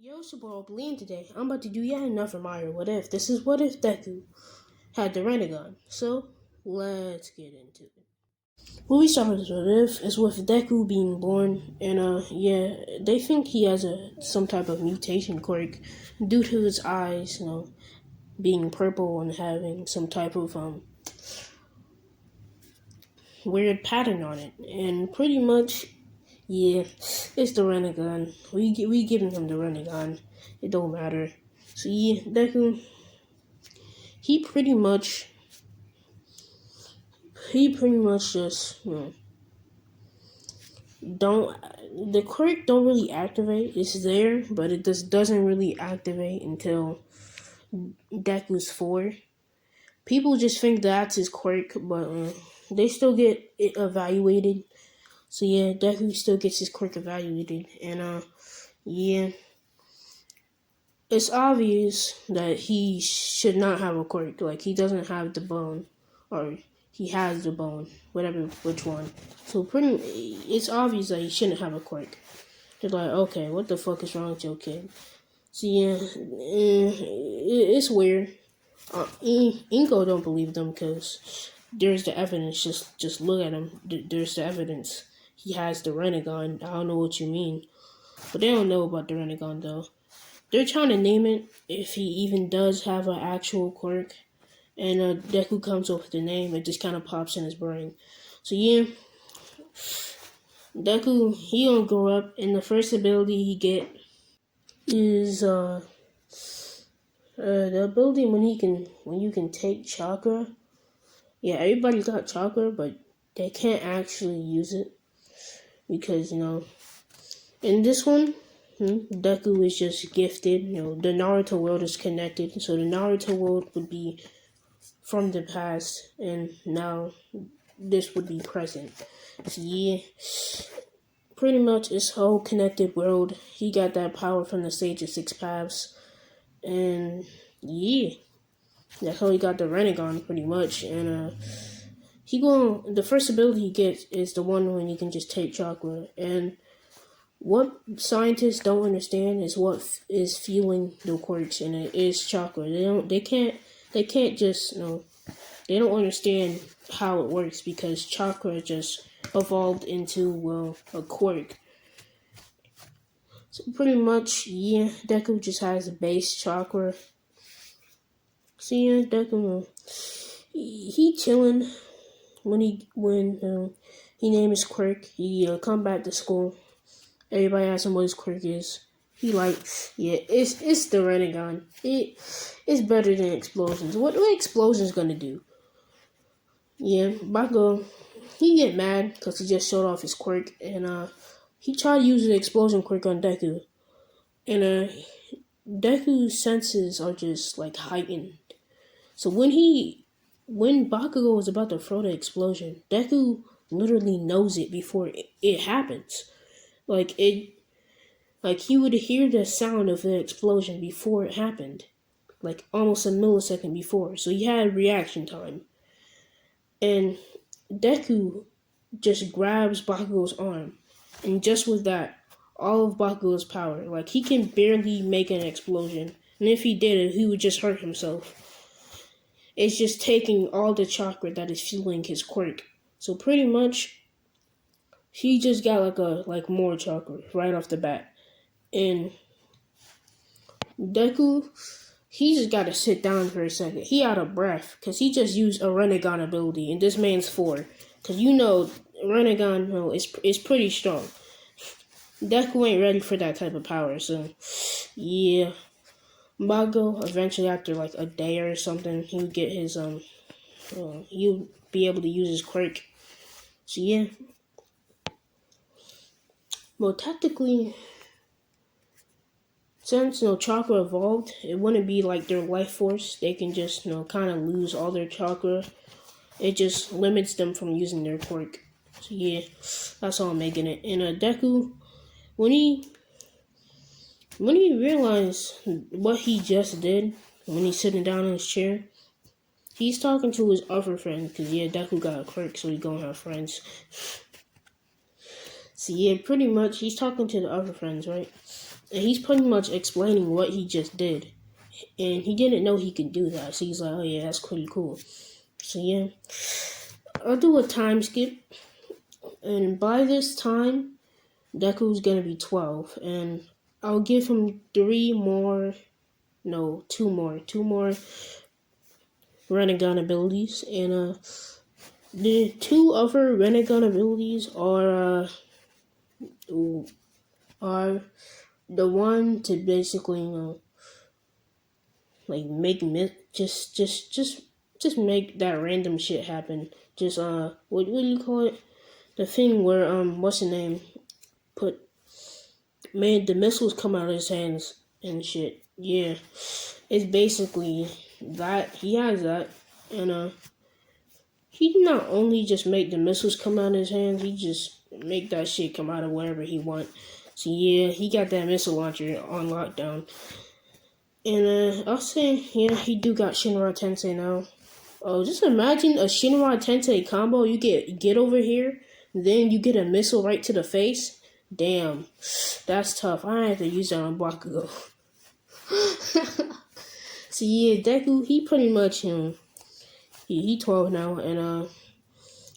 Yo, it's your boy Bleem today. I'm about to do yet another Mario What If. This is What If Deku had the rinnegan. So, let's get into it. What we start with this What If is with Deku being born, and yeah, they think he has some type of mutation quirk due to his eyes, being purple and having some type of weird pattern on it. And pretty much, yeah, it's the rinnegan. We giving him the rinnegan. It don't matter. So yeah, Deku, he pretty much just don't the quirk don't really activate. It's there, but it just doesn't really activate until Deku's 4. People just think that's his quirk, but they still get it evaluated. So yeah, Deku still gets his quirk evaluated, and yeah, it's obvious that he should not have a quirk. Like, he doesn't have the bone, or he has the bone, whatever, which one. So it's obvious that he shouldn't have a quirk. They're like, okay, what the fuck is wrong with your kid? So yeah, it's weird. Inko don't believe them because there's the evidence. Just look at him. There's the evidence. He has the rinnegan. I don't know what you mean, but they don't know about the rinnegan though. They're trying to name it if he even does have an actual quirk. And Deku comes up with the name. It just kind of pops in his brain. So yeah, Deku, he gonna grow up, and the first ability he get is the ability when you can take chakra. Yeah, everybody got chakra, but they can't actually use it because in this one, Deku is just gifted. The Naruto world is connected, so the Naruto world would be from the past, and now this would be present. So yeah, pretty much this whole connected world. He got that power from the Sage of Six Paths, and yeah, that's how he got the rinnegan pretty much. And the first ability he gets is the one when you can just take chakra. And what scientists don't understand is what is fueling the quirks, and it is chakra. They can't just they don't understand how it works because chakra just evolved into a quirk. So pretty much, yeah, Deku just has a base chakra. So yeah, Deku, he chilling when he name his quirk. He come back to school. Everybody asks him what his quirk is. He like, yeah, it's the rinnegan. It's better than explosions. What explosions gonna do? Yeah, Bakugo, he get mad because he just showed off his quirk, and he tried to use the explosion quirk on Deku, and Deku's senses are just like heightened. So when Bakugo was about to throw the explosion, Deku literally knows it before it happens. Like he would hear the sound of the explosion before it happened, like almost a millisecond before. So he had reaction time. And Deku just grabs Bakugo's arm, and just with that, all of Bakugo's power, like he can barely make an explosion, and if he did it, he would just hurt himself. It's just taking all the chakra that is fueling his quirk. So pretty much, he just got like more chakra right off the bat, and Deku, he just got to sit down for a second. He out of breath because he just used a rinnegan ability, and this man's 4. Because rinnegan is pretty strong. Deku ain't ready for that type of power, so yeah. Bakugo, eventually after like a day or something, he would get his he'll be able to use his quirk. So yeah. Well, technically, since chakra evolved, it wouldn't be like their life force. They can just kind of lose all their chakra. It just limits them from using their quirk. So yeah, that's all I'm making it. And Deku, when he realized what he just did, when he's sitting down in his chair, he's talking to his other friend, because yeah, Deku got a quirk, so he's gonna have friends. So yeah, pretty much, he's talking to the other friends, right? And he's pretty much explaining what he just did. And he didn't know he could do that. So he's like, oh yeah, that's pretty cool. So yeah, I'll do a time skip. And by this time, Deku's gonna be 12. And I'll give him two more rinnegan abilities. And the two other rinnegan abilities are the one to basically, like make just make that random shit happen. Just what do you call it? The thing where what's the name? Made the missiles come out of his hands and shit. Yeah, it's basically that. He has that, and he not only just make the missiles come out of his hands, he just make that shit come out of wherever he want. So yeah, he got that missile launcher on lockdown. And I'll say, yeah, he do got Shinra Tensei now. Oh, just imagine a Shinra Tensei combo. You get over here, then you get a missile right to the face. Damn, that's tough. I have to use that on Bakugo. So yeah, Deku, he pretty much he 12 now, and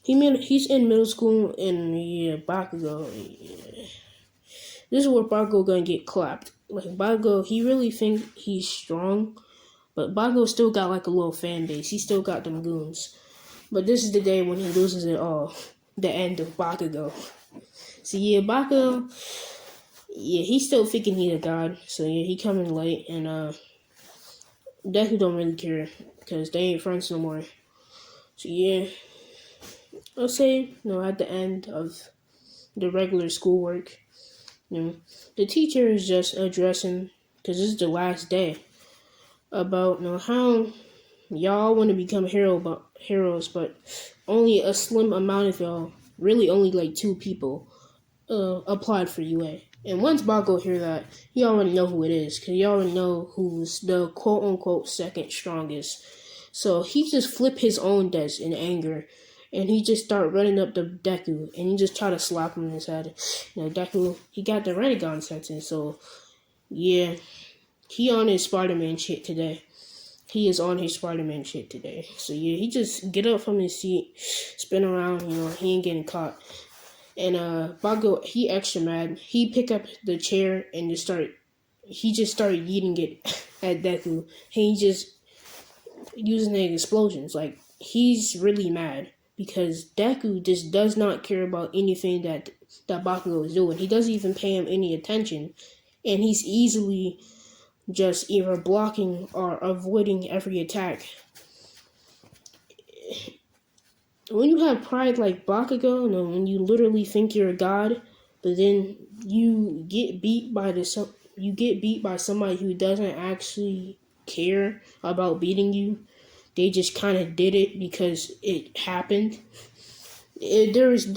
he's in middle school, and yeah, Bakugo. Yeah. This is where Bakugo gonna get clapped. Like Bakugo, he really think he's strong, but Bakugo still got like a little fan base. He still got them goons. But this is the day when he loses it all. The end of Bakugo. So yeah, Bakugo, yeah, he's still thinking he's a god. So yeah, he coming late, and Deku don't really care because they ain't friends no more. So yeah, I'll say at the end of the regular schoolwork, the teacher is just addressing, because this is the last day, about how y'all want to become heroes, but only a slim amount of y'all, really only like 2 people, applied for UA. And once Bakugo hear that, he already know who it is, because he already know who's the quote-unquote second strongest. So he just flip his own desk in anger, and he just start running up to Deku, and he just try to slap him in his head. Deku, he got the rinnegan sentence, so yeah, he on his Spider-Man shit today. He is on his Spider-Man shit today. So yeah, he just get up from his seat, spin around, he ain't getting caught. And Bakugo, he extra mad. He pick up the chair and just started yeeting it at Deku. He just using the explosions. Like, he's really mad because Deku just does not care about anything that Bakugo is doing. He doesn't even pay him any attention, and he's easily just either blocking or avoiding every attack. When you have pride like Bakugo, when you literally think you're a god, but then you get beat by somebody who doesn't actually care about beating you. They just kind of did it because it happened. There's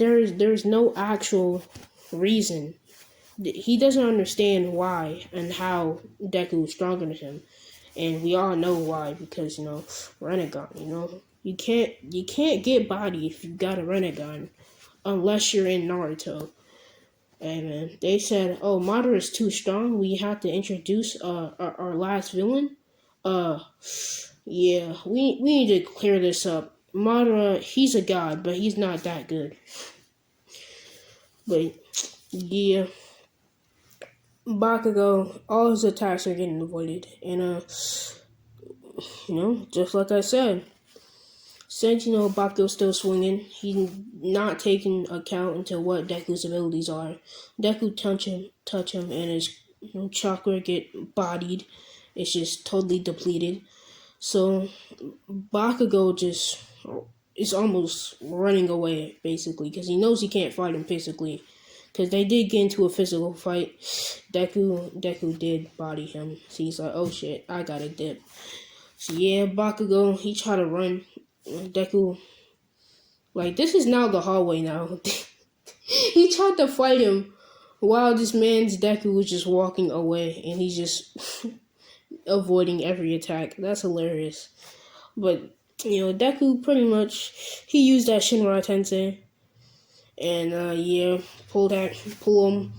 no actual reason. He doesn't understand why and how Deku is stronger than him, and we all know why, because rinnegan. You can't get body if you got a rinnegan, unless you're in Naruto. And they said, oh, Madara is too strong. We have to introduce our last villain. Yeah, we need to clear this up. Madara, he's a god, but he's not that good. But yeah, Bakugo, all his attacks are getting avoided, and just like I said, since Bakugo's still swinging, he's not taking account into what Deku's abilities are. Deku touch him, and his chakra get bodied. It's just totally depleted. So Bakugo just is almost running away, basically, because he knows he can't fight him physically. Because they did get into a physical fight. Deku did body him. So he's like, oh shit, I gotta dip. So yeah, Bakugo, he tried to run. Deku, like, this is now the hallway now. He tried to fight him while this man's Deku was just walking away, and he's just avoiding every attack. That's hilarious. But Deku pretty much, he used that Shinra Tensei, and pull him.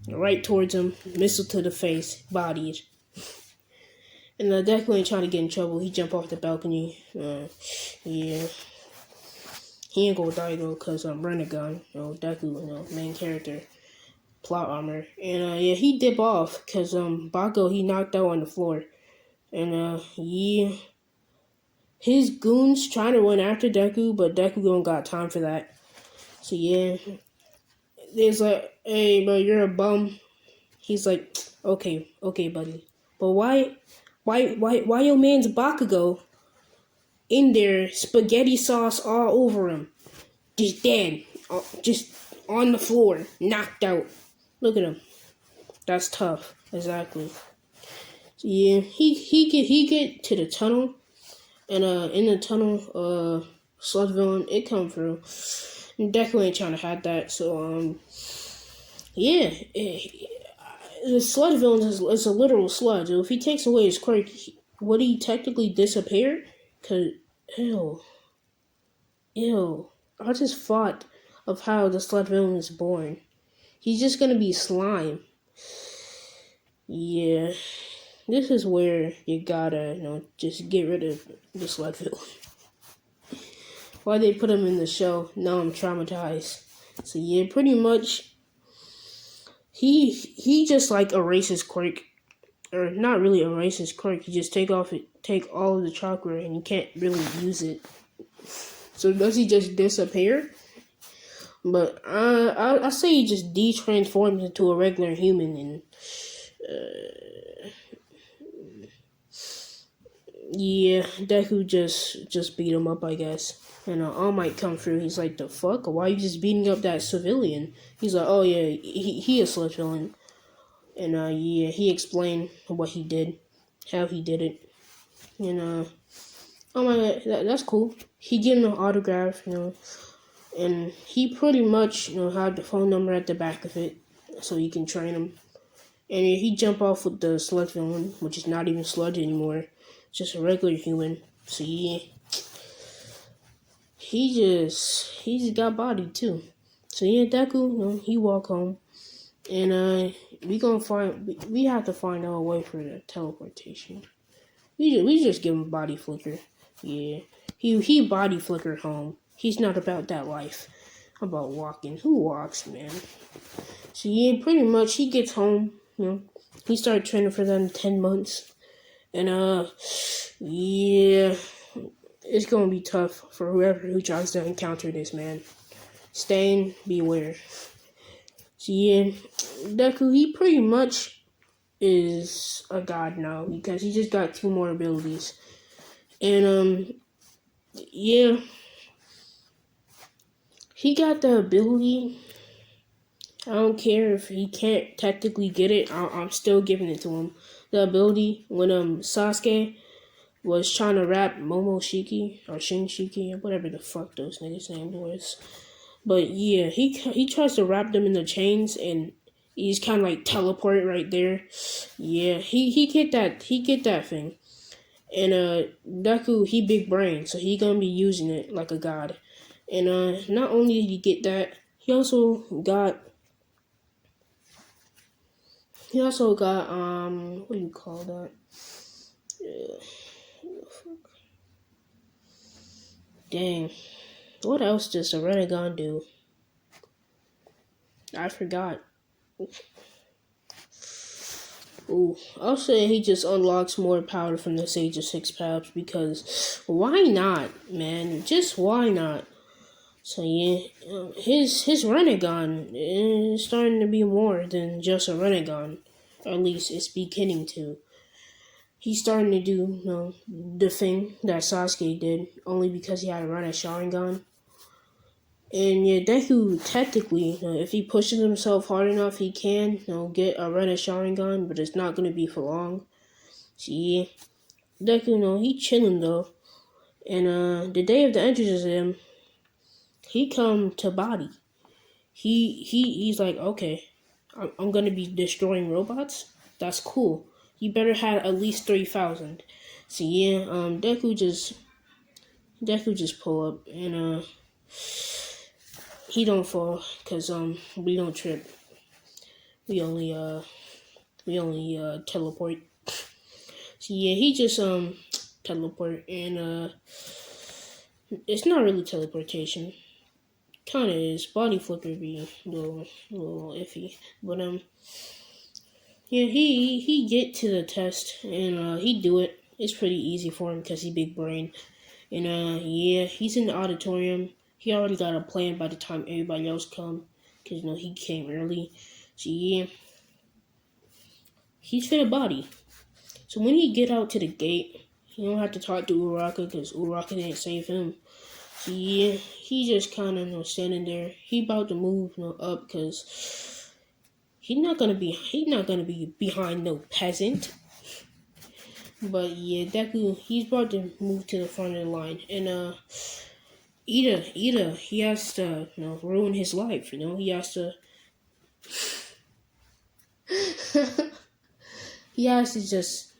right towards him, missile to the face, bodied. And Deku ain't trying to get in trouble. He jump off the balcony. Yeah. He ain't gonna die though, cause rinnegan, Deku, main character, plot armor. And yeah, he dip off, cause Bakugo he knocked out on the floor. And yeah. His goons trying to run after Deku, but Deku don't got time for that. So yeah. There's like, hey bro, you're a bum. He's like, okay, buddy. But why your man's Bakugo in there, spaghetti sauce all over him, just dead, just on the floor, knocked out. Look at him. That's tough. Exactly. So yeah, he get to the tunnel, and in the tunnel, sludge villain it come through. And Deku ain't trying to have that. So yeah. The sludge villain is a literal sludge. If he takes away his quirk, would he technically disappear? Cause ew. I just thought of how the sludge villain is born. He's just gonna be slime. Yeah, this is where you gotta, just get rid of the sludge villain. Why they put him in the show? Now I'm traumatized. So yeah, pretty much. He just like erases quirk, or not really erases quirk. You just take all of the chakra, and you can't really use it. So does he just disappear? But I say he just de-transforms into a regular human, and yeah, Deku just beat him up, I guess. And All Might come through. He's like, the fuck? Why are you just beating up that civilian? He's like, oh yeah, he is sludge villain. And yeah, he explained what he did, how he did it. And oh my god, that's cool. He gave him an autograph, and he pretty much, had the phone number at the back of it, so you can train him. And he jump off with the sludge villain, which is not even sludge anymore, just a regular human. So yeah, he just got bodied too. So yeah, Deku, he walk home, and we have to find out a way for the teleportation. We just give him body flicker. Yeah, he body flickered home. He's not about that life. About walking. Who walks, man? So yeah, pretty much he gets home. He started training for them 10 months, and yeah, it's gonna be tough for who tries to encounter this man. Stain, beware. So yeah, Deku, he pretty much is a god now because he just got 2 more abilities. And yeah, he got the ability. I don't care if he can't technically get it. I'm still giving it to him. The ability when Sasuke was trying to rap Momoshiki or Shinshiki or whatever the fuck those niggas' name was. But yeah, he tries to wrap them in the chains, and he's kind of like teleport right there. Yeah, he get that thing. And Deku, he big brain, so he gonna be using it like a god. And not only did he get that, he also got what do you call that? Dang. What else does a rinnegan do? I forgot. Ooh, I'll say he just unlocks more power from the Sage of Six Paths because why not, man? Just why not? So yeah, his rinnegan is starting to be more than just a rinnegan. Or at least it's beginning to. He's starting to do, the thing that Sasuke did, only because he had to run a Sharingan. And yeah, Deku, technically, if he pushes himself hard enough, he can, get a run a Sharingan, but it's not going to be for long. So yeah, Deku, he chilling though. And the day of the exorcism, he come to body. He's like, okay, I'm going to be destroying robots? That's cool. You better have at least 3,000. So yeah, Deku just pull up, and he don't fall, cause we don't trip. we only teleport. So yeah, he just teleport, and it's not really teleportation. Kinda is. Body flipper be a little iffy, but yeah, he get to the test, and he do it. It's pretty easy for him because he big brain. And yeah, he's in the auditorium. He already got a plan by the time everybody else come, because he came early. So yeah, he's finna body. So when he get out to the gate, he don't have to talk to Uraka because Uraka didn't save him. So yeah, he just kind of standing there. He about to move up because he's not gonna be behind no peasant. But yeah, Deku, he's about to move to the front of the line, and Ida, he has to ruin his life. He has to he has to just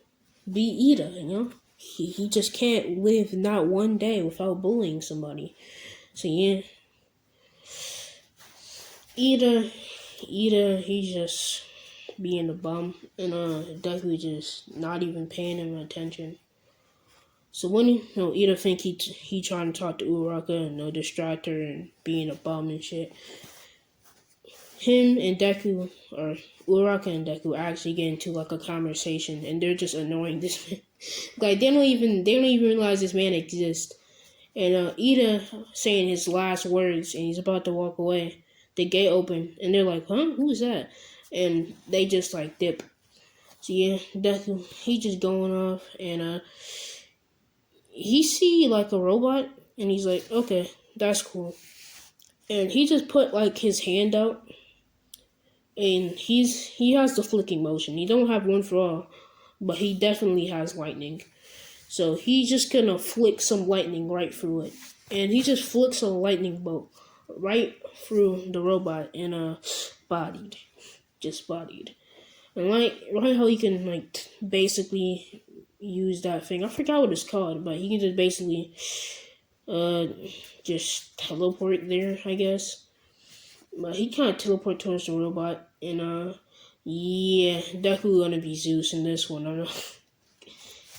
be Ida. He just can't live not one day without bullying somebody. So yeah, Ida, he's just being a bum, and Deku just not even paying him attention. So when Ida think he trying to talk to Uraka and distract her and being a bum and shit, him and Deku, or Uraka and Deku, actually get into like a conversation, and they're just annoying this man. Like they don't even realize this man exists. And Ida saying his last words, and he's about to walk away. The gate open, and they're like, "Huh? Who's that?" And they just like dip. So yeah, Deku, he just going off, and he see like a robot, and he's like, "Okay, that's cool." And he just put like his hand out, and he has the flicking motion. He don't have one for all, but he definitely has lightning. So he's just gonna flick some lightning right through it, and he just flicks a lightning bolt right through the robot, and bodied, just bodied. And right how he can basically use that thing. I forgot what it's called, but he can just basically just teleport there, I guess. But he can't teleport towards the robot, and yeah, Deku gonna be Zeus in this one. I don't know.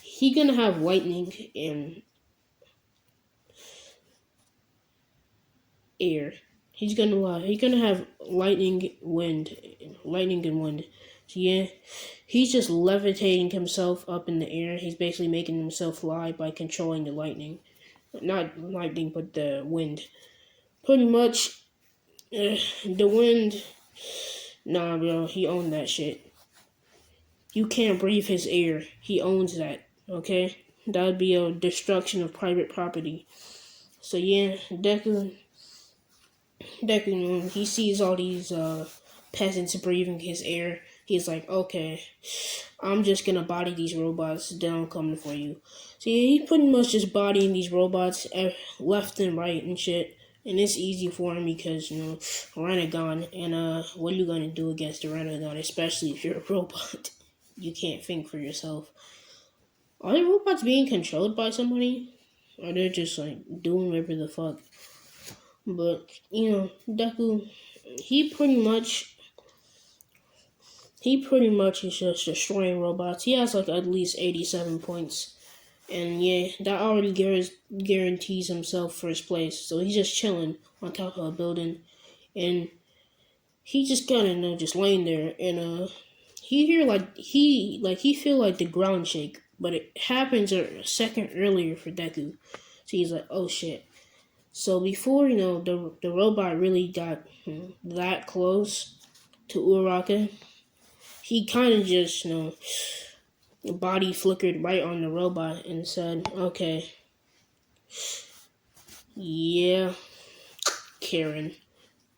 He gonna have lightning and air. He's gonna have lightning and wind. So yeah, he's just levitating himself up in the air. He's basically making himself fly by controlling the lightning, not lightning, but the wind. Pretty much, the wind. Nah, bro, he owned that shit. You can't breathe his air. He owns that. Okay, that would be a destruction of private property. So yeah, Deku, he sees all these peasants breathing his air. He's like, okay, I'm just gonna body these robots. Then I'm coming for you. So yeah, he's pretty much just bodying these robots left and right and shit. And it's easy for him because rinnegan. And what are you gonna do against the rinnegan, especially if you're a robot? You can't think for yourself. Are the robots being controlled by somebody? Or they're just doing whatever the fuck? But Deku, he pretty much is just destroying robots. He has at least 87 points. And yeah, that already guarantees himself first place. So he's just chilling on top of a building. And he just kinda just laying there, and he feel like the ground shake, but it happens a second earlier for Deku. So he's like, oh shit. So before the robot really got that close to Uraka, he kind of just body flickered right on the robot and said, okay, yeah, Karen.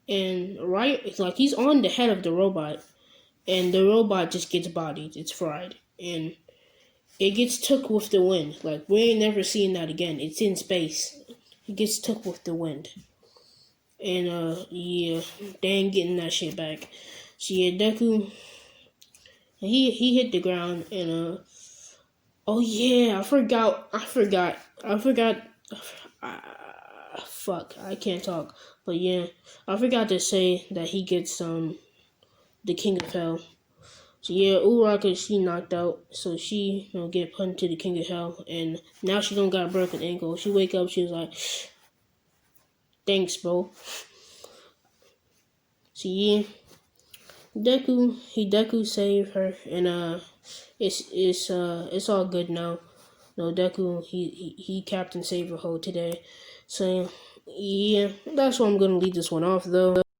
And it's like he's on the head of the robot, and the robot just gets bodied. It's fried, and it gets took with the wind. Like we ain't never seen that again. It's in space. It gets took with the wind, and yeah, they ain't getting that shit back. So yeah, Deku, he hit the ground, and oh yeah, I forgot. Fuck, I can't talk. But yeah, I forgot to say that he gets the King of Hell. So yeah, Uraraka, she knocked out, so she get put into the King of Hell, and now she don't got a broken ankle. She wake up, she was like, "Thanks, bro." So yeah, Deku saved her, and it's all good now. No, Deku, he Captain Save her Ho today. So yeah, that's where I'm gonna leave this one off though.